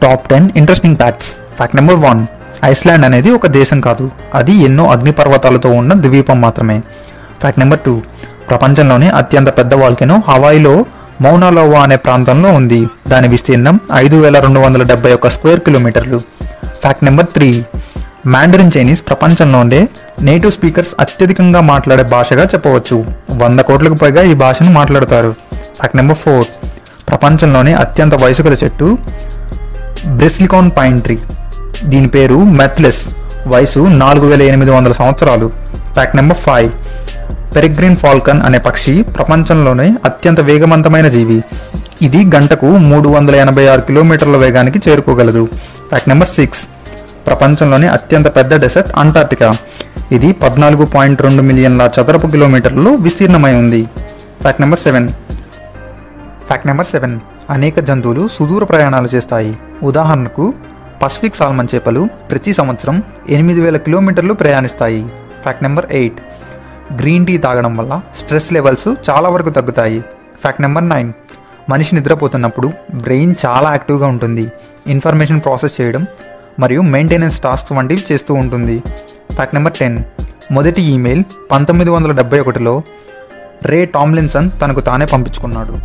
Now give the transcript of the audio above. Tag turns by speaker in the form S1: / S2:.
S1: Top 10 interesting facts. Fact number 1, Iceland అనేది ఒక దేశం కాదు, అది ఎన్నో అగ్నిపర్వతాలతో ఉన్న ద్వీపం మాత్రమే. ఫ్యాక్ట్ నెంబర్ 2, ప్రపంచంలోనే అత్యంత పెద్ద వాల్కెనో హవాయిలో మౌనా లోవా అనే ప్రాంతంలో ఉంది. దాని విస్తీర్ణం 5271 స్క్వేర్ కిలోమీటర్లు. ఫ్యాక్ట్ నెంబర్ 3, మాండరిన్ చైనీస్ ప్రపంచంలోనే నేటివ్ స్పీకర్స్ అత్యధికంగా మాట్లాడే భాషగా చెప్పవచ్చు. 100 కోట్లకు పైగా ఈ భాషను మాట్లాడతారు. ఫ్యాక్ట్ నెంబర్ 4, ప్రపంచంలోనే అత్యంత వయసు గల చెట్టు బ్రెస్లికాన్ పైన్ ట్రీ. దీని పేరు మెత్లెస్, వయసు 4800 సంవత్సరాలు. ఫ్యాక్ట్ నెంబర్ 5, పెరిగ్రిన్ ఫాల్కన్ అనే పక్షి ప్రపంచంలోనే అత్యంత వేగవంతమైన జీవి. ఇది గంటకు 386 కిలోమీటర్ల వేగానికి చేరుకోగలదు. ఫ్యాక్ట్ నెంబర్ 6, ప్రపంచంలోనే అత్యంత పెద్ద డెసర్ట్ అంటార్టికా. ఇది 14.2 మిలియన్ల చదరపు కిలోమీటర్లలో విస్తీర్ణమై ఉంది. ఫ్యాక్ట్ నెంబర్ 7, అనేక జంతువులు సుదూర ప్రయాణాలు చేస్తాయి. ఉదాహరణకు పసిఫిక్ సాల్మన్ చేపలు ప్రతి సంవత్సరం 8000 కిలోమీటర్లు ప్రయాణిస్తాయి. ఫ్యాక్ట్ నెంబర్ 8, గ్రీన్ టీ తాగడం వల్ల స్ట్రెస్ లెవెల్స్ చాలా వరకు తగ్గుతాయి. ఫ్యాక్ట్ నెంబర్ 9, మనిషి నిద్రపోతున్నప్పుడు బ్రెయిన్ చాలా యాక్టివ్గా ఉంటుంది. ఇన్ఫర్మేషన్ ప్రాసెస్ చేయడం మరియు మెయింటెనెన్స్ టాస్క్ వంటివి చేస్తూ ఉంటుంది. ఫ్యాక్ట్ నెంబర్ 10, మొదటి ఈమెయిల్ 1971లో రే టామ్లిన్సన్ తనకు తానే పంపించుకున్నాడు.